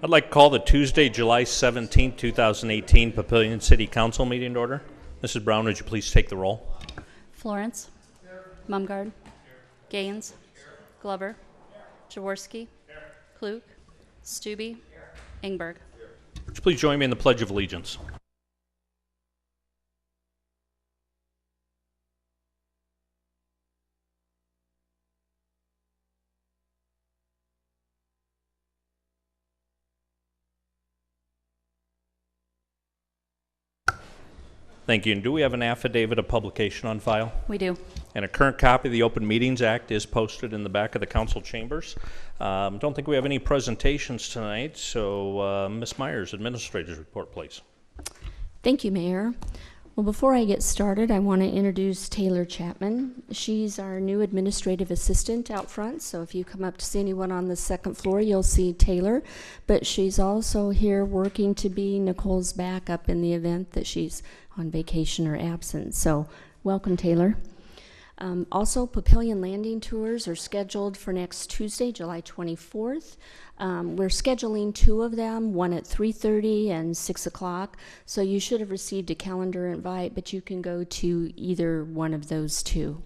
I'd like to call the Tuesday, July 17, 2018 Papillion City Council meeting to order. Mrs. Brown, would you please take the roll? Florence. Mumgard. Gaines. Glover. Jaworski. Klug. Stubbe. Ingberg. Would you please join me in the Pledge of Allegiance? Thank you. And do we have an affidavit of publication on file? We do. And a current copy of the Open Meetings Act is posted in the back of the council chambers. Don't think we have any presentations tonight, so Ms. Myers, Administrator's Report, please. Thank you, Mayor. Well, before I get started, I want to introduce Taylor Chapman. She's our new administrative assistant out front, so if you come up to see anyone on the second floor, you'll see Taylor. But she's also here working to be Nicole's backup in the event that she's on vacation or absent. So welcome, Taylor. Also, Papillion landing tours are scheduled for next Tuesday, July 24th. We're scheduling 2 of them, one at 3:30 and 6 o'clock. So you should have received a calendar invite, but you can go to either one of those 2.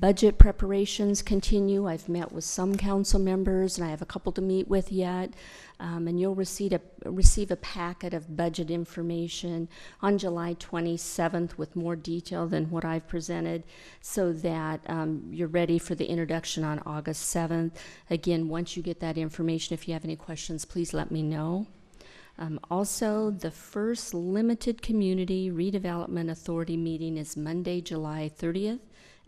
Budget preparations continue. I've met with some council members, and I have a couple to meet with yet. And you'll receive a packet of budget information on July 27th with more detail than what I've presented, so that you're ready for the introduction on August 7th. Again, once you get that information, if you have any questions, please let me know. Also, the first limited community redevelopment authority meeting is Monday, July 30th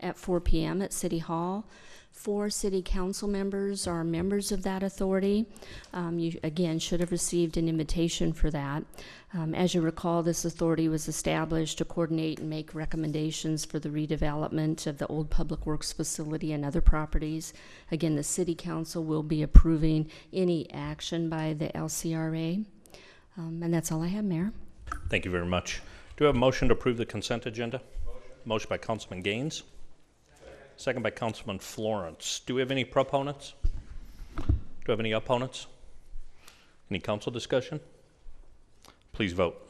at 4 p.m. at City Hall. 4 city council members are members of that authority. You, again, should have received an invitation for that. As you recall, this authority was established to coordinate and make recommendations for the redevelopment of the old Public Works facility and other properties. Again, the city council will be approving any action by the LCRA. And that's all I have, Mayor. Thank you very much. Do we have a motion to approve the consent agenda? Motion by Councilman Gaines. Second by Councilman Florence. Do we have any proponents? Do we have any opponents? Any council discussion? Please vote.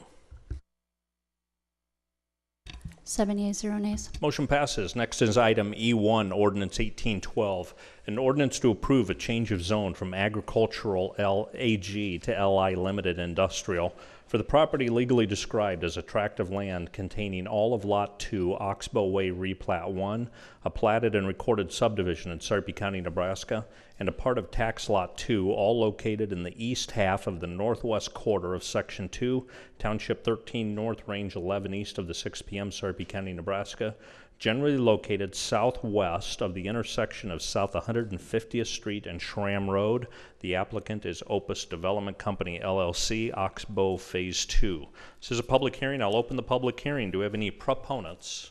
7 yeas, 0 nays. Motion passes. Next is item E1, Ordinance 1812, an ordinance to approve a change of zone from agricultural LAG to LI Limited Industrial for the property legally described as a tract of land containing all of Lot 2, Oxbow Way Replat 1, a platted and recorded subdivision in Sarpy County, Nebraska, and a part of Tax Lot 2, all located in the east half of the northwest quarter of Section 2, Township 13 North, Range 11 east of the 6 p.m. Sarpy County, Nebraska, generally located southwest of the intersection of South 150th Street and Schramm Road. The applicant is Opus Development Company, LLC, Oxbow Phase 2. This is a public hearing. I'll open the public hearing. Do we have any proponents?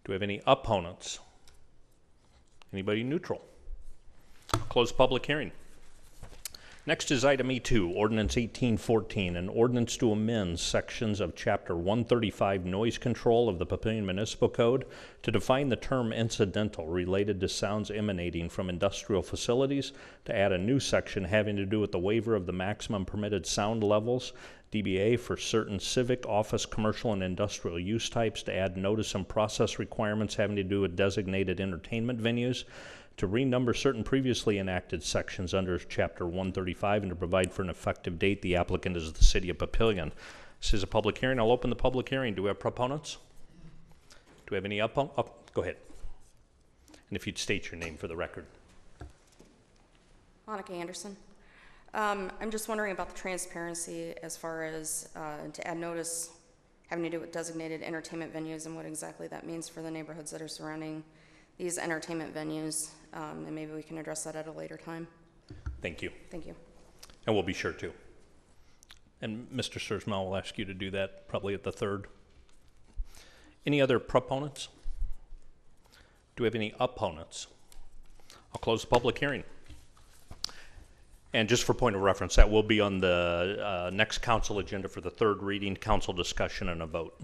Do we have any opponents? Anybody neutral? I'll close the public hearing. Next is item E2, Ordinance 1814, an ordinance to amend sections of Chapter 135 Noise Control of the Papillion Municipal Code to define the term incidental related to sounds emanating from industrial facilities, to add a new section having to do with the waiver of the maximum permitted sound levels, DBA, for certain civic, office, commercial, and industrial use types, to add notice and process requirements having to do with designated entertainment venues, to renumber certain previously enacted sections under Chapter 135, and to provide for an effective date. The applicant is the City of Papillion. This is a public hearing. I'll open the public hearing. Do we have proponents? Do we have any opponents? Go ahead. And if you'd state your name for the record. Monica Anderson. I'm just wondering about the transparency as far as to add notice having to do with designated entertainment venues and what exactly that means for the neighborhoods that are surrounding these entertainment venues, and maybe we can address that at a later time. Thank you. Thank you. And we'll be sure to. And Mr. Sersmell will ask you to do that probably at the third. Any other proponents? Do we have any opponents? I'll close the public hearing. And just for point of reference, that will be on the next council agenda for the third reading, council discussion, and a vote.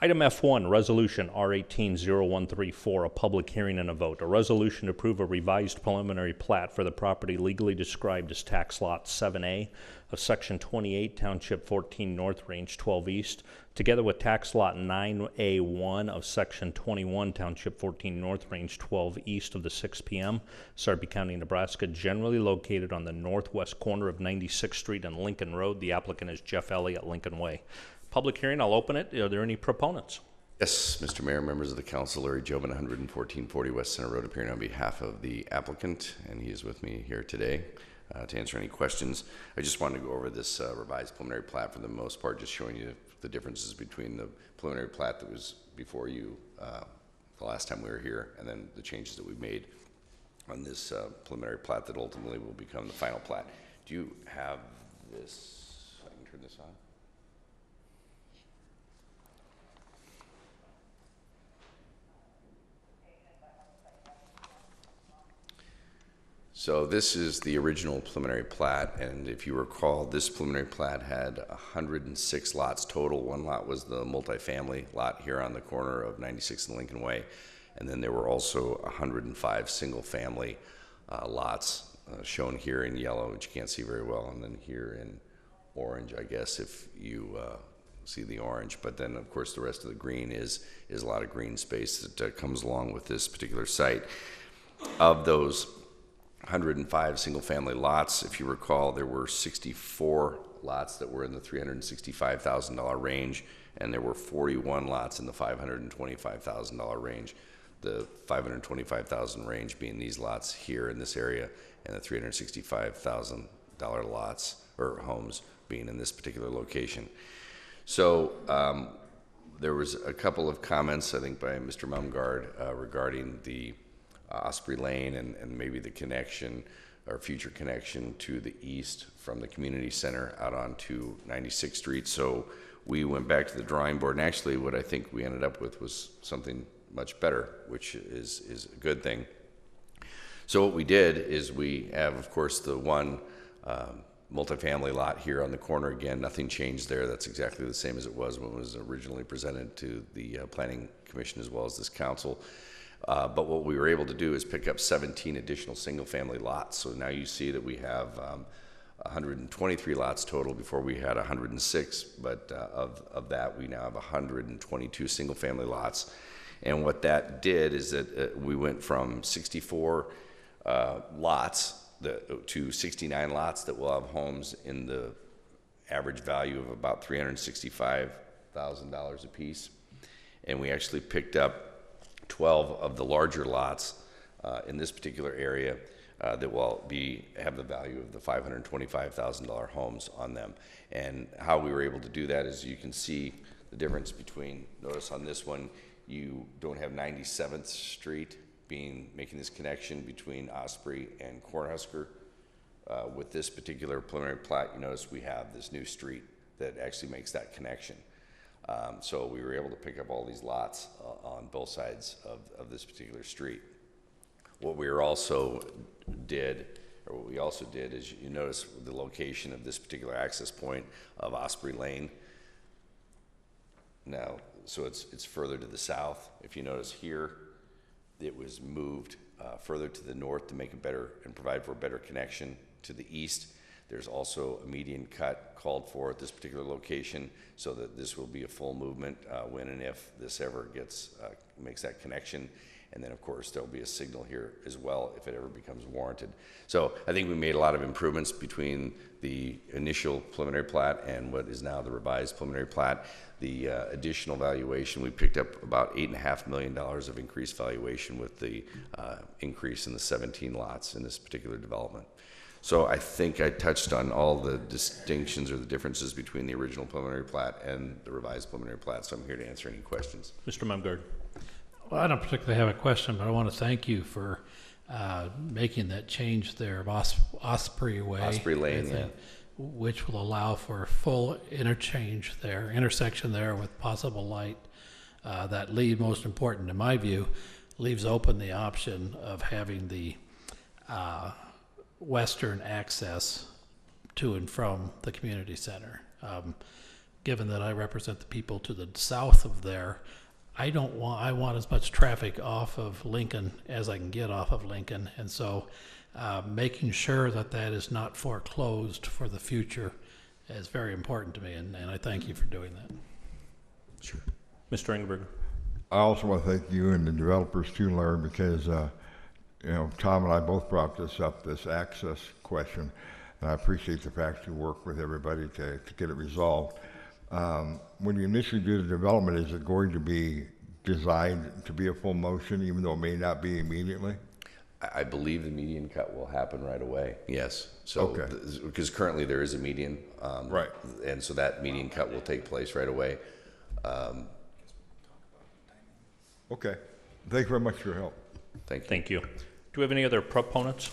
Item F1, Resolution R180134, a public hearing and a vote. A resolution to approve a revised preliminary plat for the property legally described as Tax Lot 7A of Section 28, Township 14 North, Range 12 East, together with Tax Lot 9A1 of Section 21, Township 14 North, Range 12 East of the 6 p.m., Sarpy County, Nebraska, generally located on the northwest corner of 96th Street and Lincoln Road. The applicant is Jeff Elliott, Lincoln Way. Public hearing, I'll open it. Are there any proponents? Yes, Mr. Mayor, members of the council, Larry Jobin, 11440 West Center Road, appearing on behalf of the applicant, and he is with me here today to answer any questions. I just wanted to go over this revised preliminary plat for the most part, just showing you the differences between the preliminary plat that was before you the last time we were here, and then the changes that we've made on this preliminary plat that ultimately will become the final plat. Do you have this? I can turn this on. So this is the original preliminary plat, and if you recall, this preliminary plat had 106 lots total. One lot was the multifamily lot here on the corner of 96th and Lincoln Way, and then there were also 105 single-family lots shown here in yellow, which you can't see very well, and then here in orange, I guess, if you see the orange. But then, of course, the rest of the green is a lot of green space that comes along with this particular site. Of those 105 single-family lots, if you recall, there were 64 lots that were in the $365,000 range, and there were 41 lots in the $525,000 range. The $525,000 range being these lots here in this area, and the $365,000 lots or homes being in this particular location. So there was a couple of comments, I think, by Mr. Mumgard regarding the Osprey Lane and maybe the connection or future connection to the east from the community center out onto 96th Street. So we went back to the drawing board, and actually what I think we ended up with was something much better, which is a good thing. So what we did is we have, of course, the one multifamily lot here on the corner. Again, nothing changed there. That's exactly the same as it was when it was originally presented to the Planning Commission as well as this council. But what we were able to do is pick up 17 additional single-family lots. So now you see that we have 123 lots total. Before we had 106, but of that, we now have 122 single-family lots. And what that did is that we went from 64 lots to 69 lots that will have homes in the average value of about $365,000 a piece. And we actually picked up 12 of the larger lots in this particular area that will have the value of the $525,000 homes on them. And how we were able to do that is you can see the difference between, notice on this one, you don't have 97th Street making this connection between Osprey and Cornhusker. With this particular preliminary plat, you notice we have this new street that actually makes that connection. So we were able to pick up all these lots on both sides of this particular street. What we also did is you notice the location of this particular access point of Osprey Lane. Now, so it's further to the south. If you notice here, it was moved further to the north to make it better and provide for a better connection to the east. There's also a median cut called for at this particular location, so that this will be a full movement when and if this ever makes that connection. And then, of course, there'll be a signal here as well if it ever becomes warranted. So I think we made a lot of improvements between the initial preliminary plat and what is now the revised preliminary plat. The additional valuation, we picked up about $8.5 million of increased valuation with the increase in the 17 lots in this particular development. So I think I touched on all the distinctions or the differences between the original preliminary plat and the revised preliminary plat, so I'm here to answer any questions. Mr. Mumgard. Well, I don't particularly have a question, but I want to thank you for making that change there of Osprey Way. Osprey Lane, yeah. Which will allow for full intersection there with possible light. That most important in my view, leaves open the option of having the western access to and from the community center. given that I represent the people to the south of there, I want as much traffic off of Lincoln as I can get off of Lincoln. And so making sure that that is not foreclosed for the future is very important to me, and I thank you for doing that. Sure. Mr. Engelberger. I also want to thank you and the developers too, Larry, because Tom and I both brought this up, this access question, and I appreciate the fact you work with everybody to get it resolved. When you initially do the development, is it going to be designed to be a full motion, even though it may not be immediately? I believe the median cut will happen right away. Yes. So, Okay. Because currently there is a median. Right. And so that median cut will take place right away. Okay. Thank you very much for your help. Thank you. Thank you. Do we have any other proponents?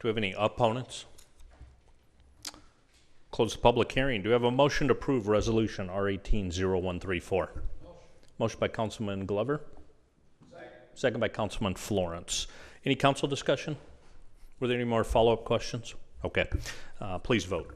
Do we have any opponents? Close the public hearing. Do we have a motion to approve Resolution R18-0134? Motion by Councilman Glover. Second by Councilman Florence. Any council discussion? Were there any more follow-up questions? Okay. Please vote.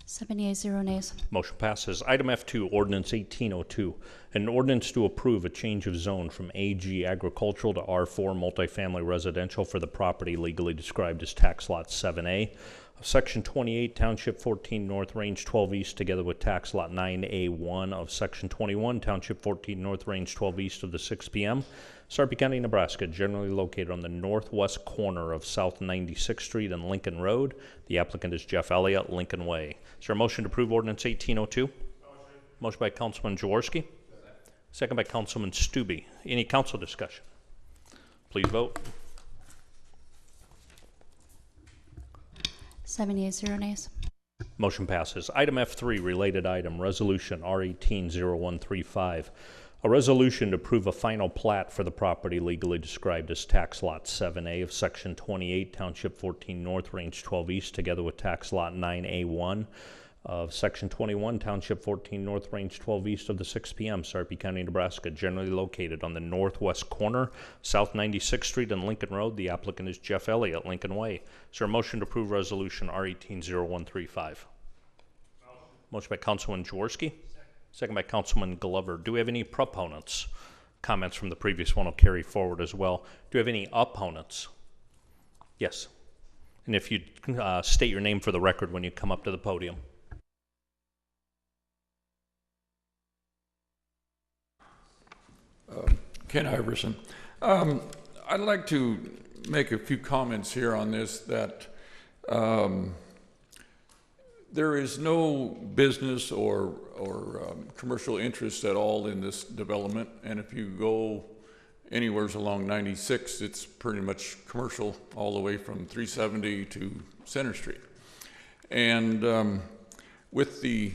7 yeas, 0 nays. Motion passes. Item F2, Ordinance 1802, an ordinance to approve a change of zone from AG agricultural to R4 multifamily residential for the property legally described as tax lot 7A of Section 28, Township 14 North, Range 12 East, together with tax lot 9A1 of Section 21, Township 14 North, Range 12 East of the 6 p.m. Sarpy County, Nebraska, generally located on the northwest corner of South 96th Street and Lincoln Road. The applicant is Jeff Elliott, Lincoln Way. Is there a motion to approve Ordinance 1802? Motion by Councilman Jaworski. Second by Councilman Stube. Any council discussion? Please vote. 7 yeas, 0 nays. Motion passes. Item F3, related item, Resolution R18-0135. A resolution to approve a final plat for the property legally described as tax lot 7A of Section 28, Township 14 North, Range 12 East, together with tax lot 9A1 of Section 21, Township 14 North, Range 12 East of the 6 p.m., Sarpy County, Nebraska, generally located on the northwest corner, South 96th Street and Lincoln Road. The applicant is Jeff Elliott, Lincoln Way. Is there a motion to approve Resolution R18-0135? Motion by Councilman Jaworski. Second by Councilman Glover. Do we have any proponents? Comments from the previous one will carry forward as well. Do we have any opponents? Yes. And if you'd state your name for the record when you come up to the podium. Ken Iverson. I'd like to make a few comments here on this, that there is no business or commercial interest at all in this development, and if you go anywhere along 96, it's pretty much commercial all the way from 370 to Center Street. And with the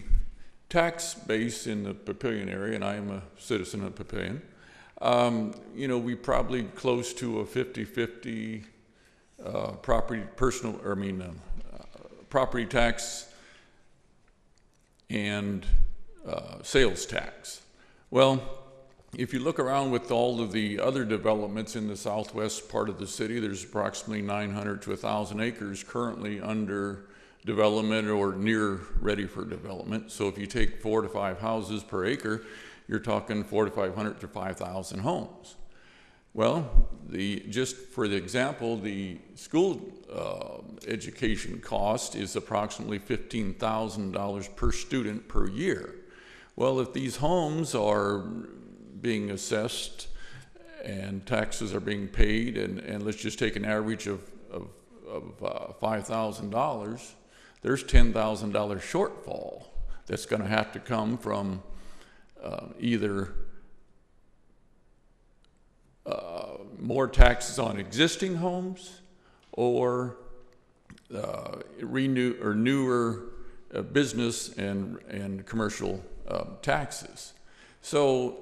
tax base in the Papillion area, and I am a citizen of Papillion, we probably close to a 50-50 property tax and sales tax. Well, if you look around with all of the other developments in the southwest part of the city, there's approximately 900 to 1,000 acres currently under development or near ready for development. So if you take 4 to 5 houses per acre, you're talking 4,500 to 5,000 homes. Well, just for the example, the school education cost is approximately $15,000 per student per year. Well, if these homes are being assessed and taxes are being paid, and let's just take an average of $5,000, there's $10,000 shortfall that's going to have to come from either more taxes on existing homes or newer business and commercial taxes. So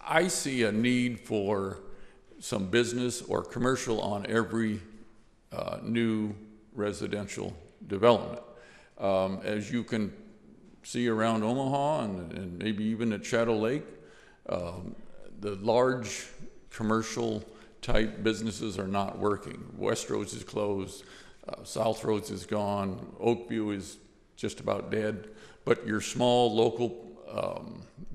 I see a need for some business or commercial on every new residential development. As you can see around Omaha and maybe even at Shadow Lake, the large commercial type businesses are not working. Westro's is closed. South Roads is gone, Oakview is just about dead, but your small local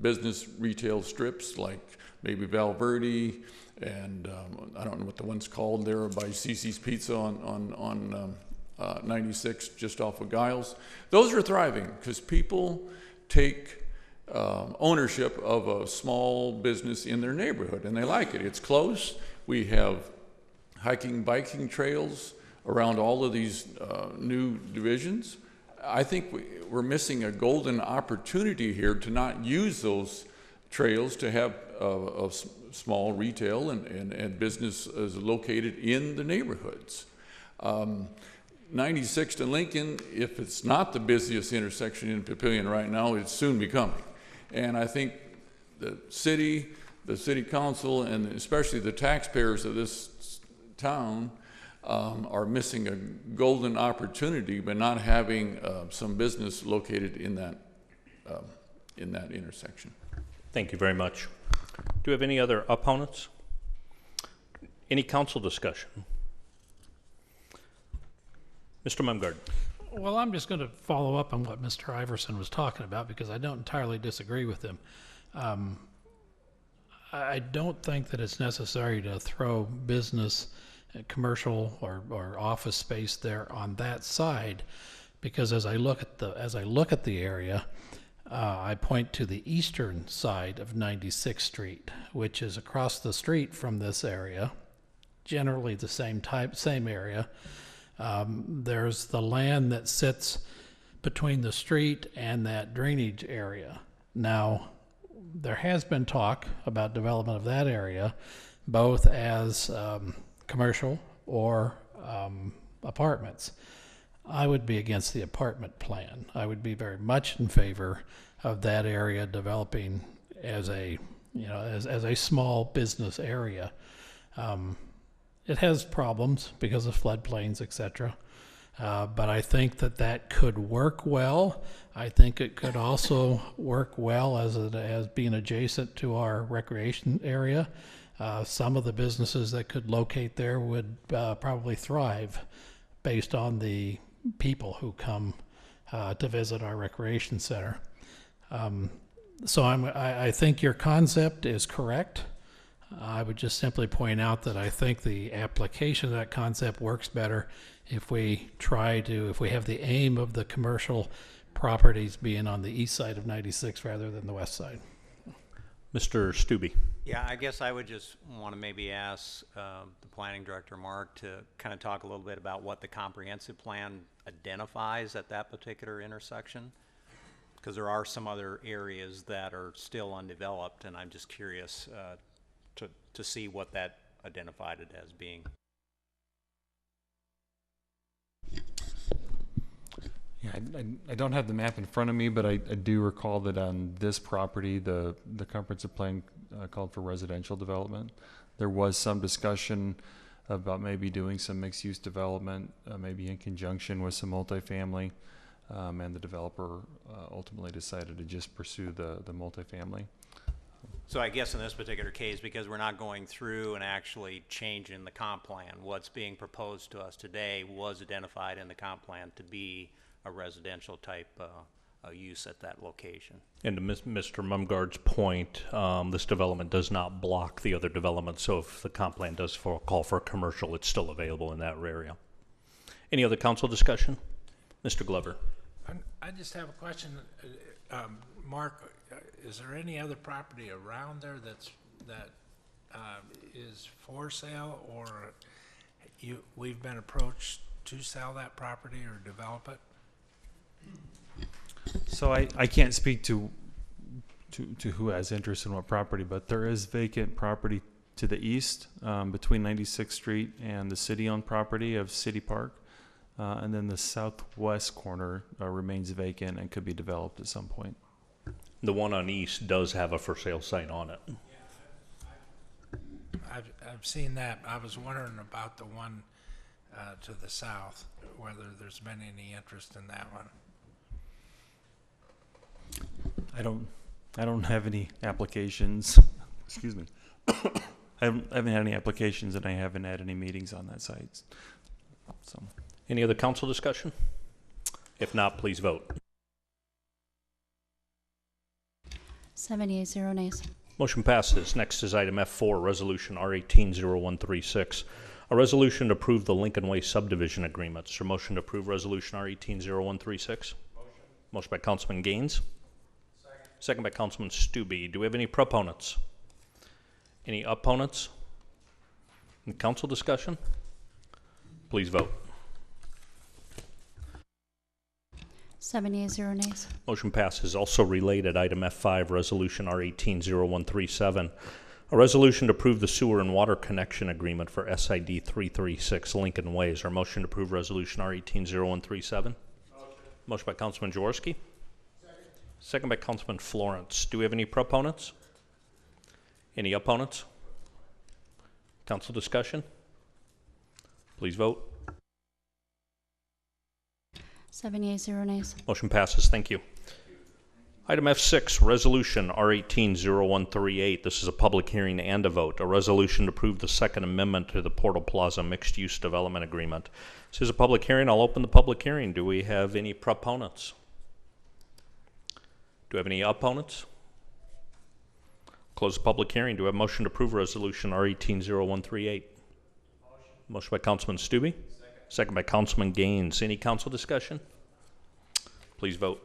business retail strips like maybe Valverde and I don't know what the one's called there by Cece's Pizza on 96 just off of Giles. Those are thriving because people take ownership of a small business in their neighborhood and they like it. It's close. We have hiking, biking trails around all of these new divisions. I think we're missing a golden opportunity here to not use those trails to have a small retail and business is located in the neighborhoods. 96 to Lincoln, if it's not the busiest intersection in Papillion right now, it's soon becoming. And I think the city council, and especially the taxpayers of this town are missing a golden opportunity by not having some business located in that intersection. Thank you very much. Do we have any other opponents? Any council discussion? Mr. Mumgard. Well, I'm just going to follow up on what Mr. Iverson was talking about because I don't entirely disagree with him. I don't think that it's necessary to throw business, commercial or office space there on that side, because as I look at the area, I point to the eastern side of 96th Street, which is across the street from this area, generally the same area. There's the land that sits between the street and that drainage area. Now, there has been talk about development of that area, both as commercial or apartments. I would be against the apartment plan. I would be very much in favor of that area developing as a small business area. It has problems because of floodplains, etc. But I think that could work well. I think it could also work well as being adjacent to our recreation area. Some of the businesses that could locate there would probably thrive based on the people who come to visit our recreation center. So I think your concept is correct. I would just simply point out that I think the application of that concept works better if we have the aim of the commercial properties being on the east side of 96 rather than the west side. Mr. Stubbe. Yeah, I guess I would just want to maybe ask the planning director, Mark, to kind of talk a little bit about what the comprehensive plan identifies at that particular intersection, because there are some other areas that are still undeveloped, and I'm just curious to see what that identified it as being. Yeah, I don't have the map in front of me, but I do recall that on this property, the comprehensive plan called for residential development. There was some discussion about maybe doing some mixed-use development, maybe in conjunction with some multifamily, and the developer ultimately decided to just pursue the multifamily. So I guess in this particular case, because we're not going through and actually changing the comp plan, what's being proposed to us today was identified in the comp plan to be a residential type use at that location. And to Mr. Mumgard's point, this development does not block the other development, so if the comp plan does call for commercial, it's still available in that area. Any other council discussion? Mr. Glover. I just have a question. Mark, is there any other property around there that is for sale, or we've been approached to sell that property or develop it? So I can't speak to who has interest in what property, but there is vacant property to the east between 96th Street and the city-owned property of City Park. And then the southwest corner remains vacant and could be developed at some point. The one on east does have a for sale sign on it. I've seen that. I was wondering about the one to the south, whether there's been any interest in that one. I don't have any applications. Excuse me. I haven't had any applications, and I haven't had any meetings on that site. So Any other council discussion? If not, please vote. 7 yeas, 0 nays. Motion passes. Next is item F4, Resolution R180136, a resolution to approve the Lincoln Way subdivision agreement. Is there a motion to approve Resolution R180136? Motion by Councilman Gaines. Second by Councilman Stube. Do we have any proponents? Any opponents? Any council discussion? Please vote. 7 yeas, 0 nays. Motion passes. Also related, item F5, Resolution R180137, a resolution to approve the sewer and water connection agreement for SID 336 Lincoln Way. Is there a motion to approve Resolution R180137? Motion by Councilman Jaworski. Second by Councilman Florence. Do we have any proponents? Any opponents? Council discussion? Please vote. 7 yeas, 0 nays. Motion passes. Thank you. Item F6, Resolution R180138. This is a public hearing and a vote. A resolution to approve the Second Amendment to the Portal Plaza Mixed-Use Development Agreement. This is a public hearing. I'll open the public hearing. Do we have any proponents? Do we have any opponents? Close the public hearing. Do we have a motion to approve Resolution R180138? Motion by Councilman Stube. Second by Councilman Gaines. Any council discussion? Please vote.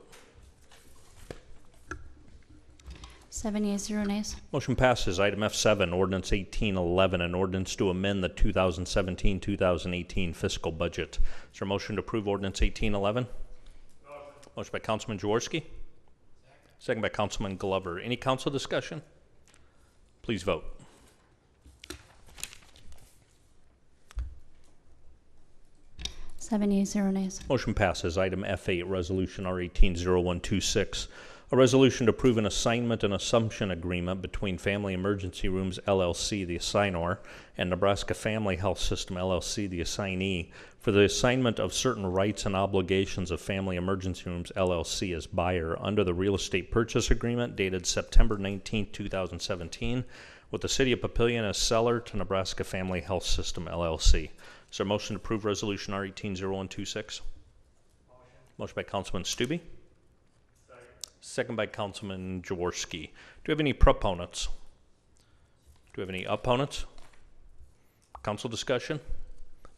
7 yeas, 0 nays. Motion passes. Item F7, Ordinance 1811, an ordinance to amend the 2017-2018 fiscal budget. Is there a motion to approve Ordinance 1811? Motion by Councilman Jaworski. Second by Councilman Glover. Any council discussion? Please vote. 7 yeas, 0 nays. Motion passes. Item F8, Resolution R180126, a resolution to approve an assignment and assumption agreement between Family Emergency Rooms LLC, the assignor, and Nebraska Family Health System LLC, the assignee, for the assignment of certain rights and obligations of Family Emergency Rooms LLC as buyer under the real estate purchase agreement dated September 19, 2017, with the City of Papillion as seller to Nebraska Family Health System LLC. Is there a motion to approve Resolution R180126? Motion by Councilman Stube. Second by Councilman Jaworski. Do we have any proponents? Do we have any opponents? Council discussion?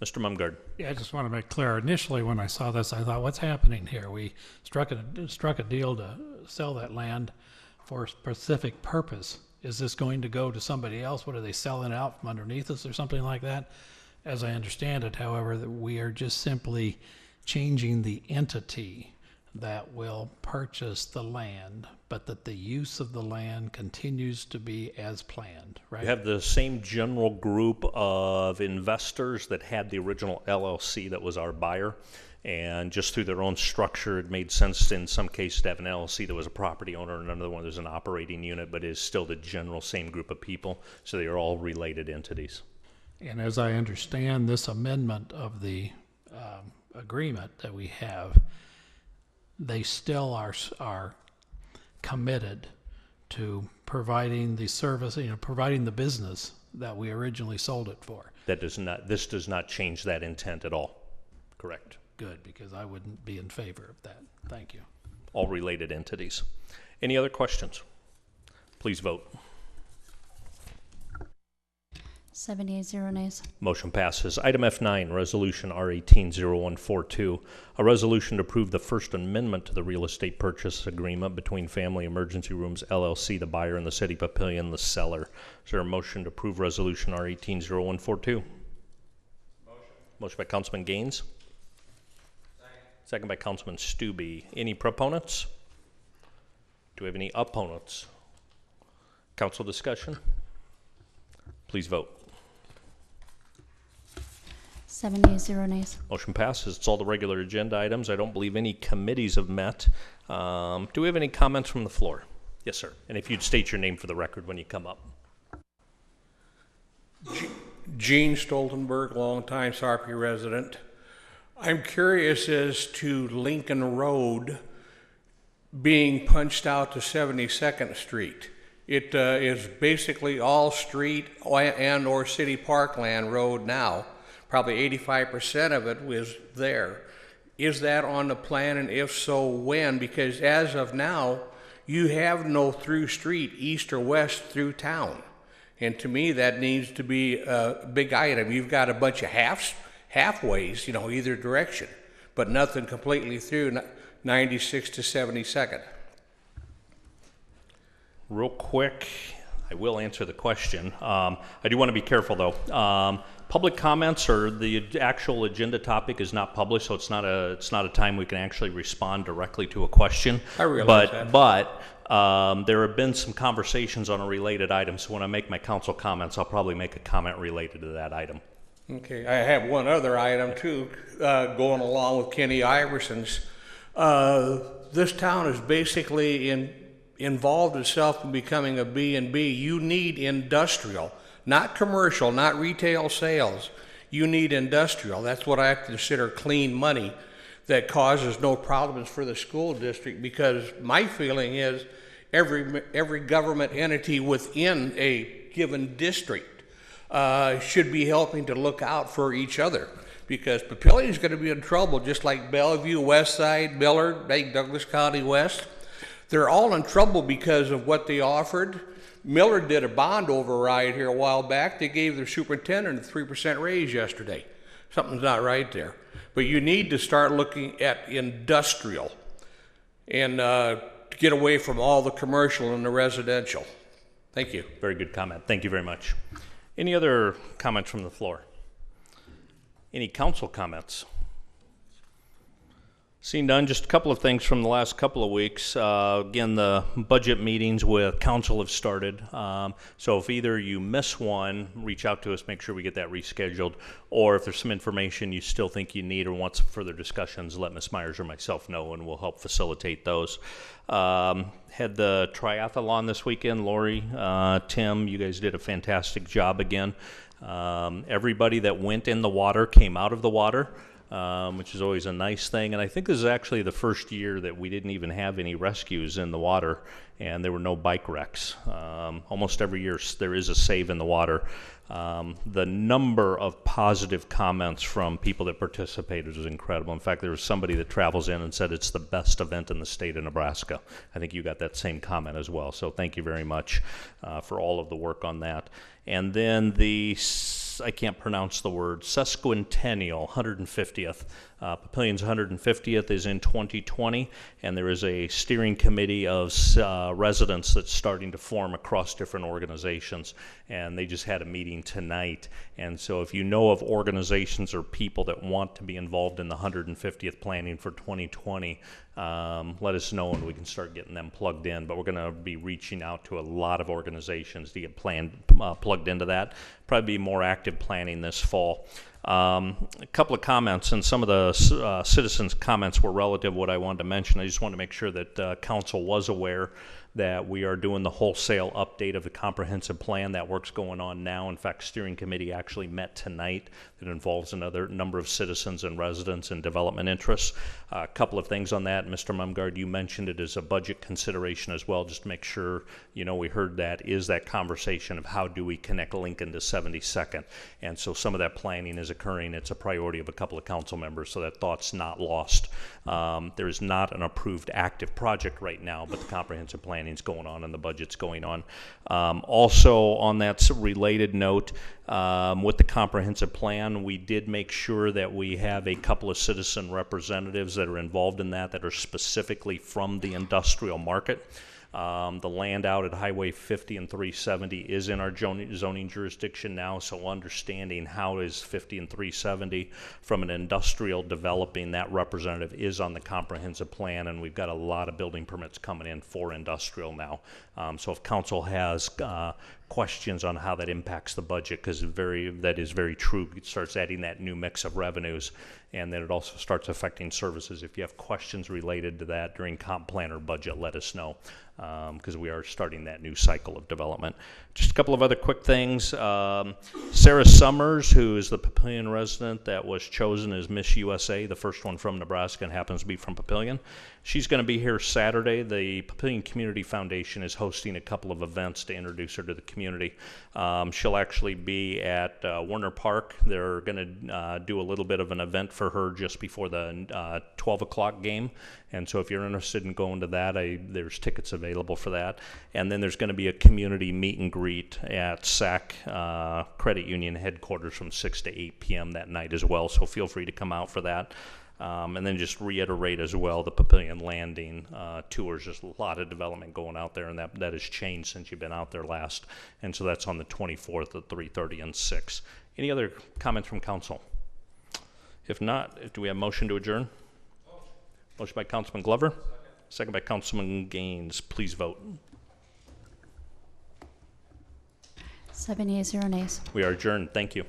Mr. Mumgard. Yeah, I just want to make clear, initially when I saw this, I thought, what's happening here? We struck a deal to sell that land for a specific purpose. Is this going to go to somebody else? What, are they selling it out from underneath us or something like that? As I understand it, however, that we are just simply changing the entity that will purchase the land, but that the use of the land continues to be as planned, right? You have the same general group of investors that had the original LLC that was our buyer, and just through their own structure, it made sense in some cases to have an LLC that was a property owner, and another one that was an operating unit, but is still the general same group of people, so they are all related entities. And as I understand this amendment of the agreement that we have, they still are committed to providing the service, providing the business that we originally sold it for. This does not change that intent at all. Correct. Good, because I wouldn't be in favor of that. Thank you. All related entities. Any other questions? Please vote. 7 yeas, 0 nays. Motion passes. Item F9, Resolution R180142, a resolution to approve the First Amendment to the real estate purchase agreement between Family Emergency Rooms LLC, the buyer, and the City of Papillion, the seller. Is there a motion to approve Resolution R180142? Motion by Councilman Gaines. Second by Councilman Stube. Any proponents? Do we have any opponents? Council discussion? Please vote. 7 yeas, 0 nays. Motion passes. It's all the regular agenda items. I don't believe any committees have met. Do we have any comments from the floor? Yes, sir. And if you'd state your name for the record when you come up. Gene Stoltenberg, longtime Sarpy resident. I'm curious as to Lincoln Road being punched out to 72nd Street. It is basically all street and or city parkland road now. Probably 85% of it was there. Is that on the plan, and if so, when? Because as of now, you have no through street east or west through town. And to me, that needs to be a big item. You've got a bunch of halfways, you know, either direction, but nothing completely through 96 to 72nd. Real quick, I will answer the question. I do want to be careful, though. Public comments or the actual agenda topic is not published, so it's not a time we can actually respond directly to a question. I realize that. But there have been some conversations on a related item, so when I make my council comments, I'll probably make a comment related to that item. Okay, I have one other item too, going along with Kenny Iverson's. This town is basically involved itself in becoming a B&B. You need industrial. Not commercial, not retail sales. You need industrial. That's what I consider clean money that causes no problems for the school district, because my feeling is every government entity within a given district should be helping to look out for each other, because Papillion is going to be in trouble just like Bellevue, West Side, Millard, Douglas County West. They're all in trouble because of what they offered. Millard did a bond override here a while back. They gave their superintendent a 3% raise yesterday. Something's not right there. But you need to start looking at industrial and get away from all the commercial and the residential. Thank you. Very good comment. Thank you very much. Any other comments from the floor? Any council comments? Seeing none, just a couple of things from the last couple of weeks. Again, the budget meetings with council have started. So if either you miss one, reach out to us, make sure we get that rescheduled. Or if there's some information you still think you need or want some further discussions, let Ms. Myers or myself know and we'll help facilitate those. Had the triathlon this weekend. Lori, Tim, you guys did a fantastic job again. Everybody that went in the water came out of the water. Which is always a nice thing. And I think this is actually the first year that we didn't even have any rescues in the water, and there were no bike wrecks. Almost every year there is a save in the water. The number of positive comments from people that participated was incredible. In fact, there was somebody that travels in and said it's the best event in the state of Nebraska. I think you got that same comment as well. So thank you very much for all of the work on that. And then I can't pronounce the word, sesquicentennial, 150th. Papillion's 150th is in 2020, and there is a steering committee of residents that's starting to form across different organizations, and they just had a meeting tonight. And so if you know of organizations or people that want to be involved in the 150th planning for 2020, let us know and we can start getting them plugged in. But we're going to be reaching out to a lot of organizations to get plugged into that. Probably be more active planning this fall. A couple of comments, and some of the citizens' comments were relative to what I wanted to mention. I just wanted to make sure that council was aware that we are doing the wholesale update of the comprehensive plan. That work's going on now. In fact, steering committee actually met tonight. That involves another number of citizens and residents and development interests. A couple of things on that. Mr. Mumgard, you mentioned it as a budget consideration as well. Just to make sure we heard that is that conversation of how do we connect Lincoln to 72nd. And so some of that planning is occurring. It's a priority of a couple of council members, so that thought's not lost. There is not an approved active project right now, but the comprehensive planning's going on and the budget's going on. Also, on that related note, with the comprehensive plan, we did make sure that we have a couple of citizen representatives that are involved in that are specifically from the industrial market. The land out at Highway 50 and 370 is in our zoning jurisdiction now, so understanding how is 50 and 370 from an industrial developing, that representative is on the comprehensive plan, and we've got a lot of building permits coming in for industrial now. So if council has questions on how that impacts the budget, because that is very true. It starts adding that new mix of revenues, and then it also starts affecting services. If you have questions related to that during comp plan or budget, let us know. because we are starting that new cycle of development. Just a couple of other quick things. Sarah Summers, who is the Papillion resident that was chosen as Miss USA, the first one from Nebraska and happens to be from Papillion. She's going to be here Saturday. The Papillion Community Foundation is hosting a couple of events to introduce her to the community. She'll actually be at Warner Park. They're going to do a little bit of an event for her just before the 12 o'clock game. And so if you're interested in going to that, there's tickets available for that. And then there's going to be a community meet and greet at SAC Credit Union headquarters from 6 to 8 p.m. that night as well. So feel free to come out for that. And then just reiterate as well, the Papillion Landing tours, just a lot of development going out there, and that has changed since you've been out there last. And so that's on the 24th at 3:30 and 6. Any other comments from council? If not, do we have motion to adjourn? Motion by Councilman Glover, second by Councilman Gaines. Please vote. 7 yeas, 0 nays. We are adjourned. Thank you.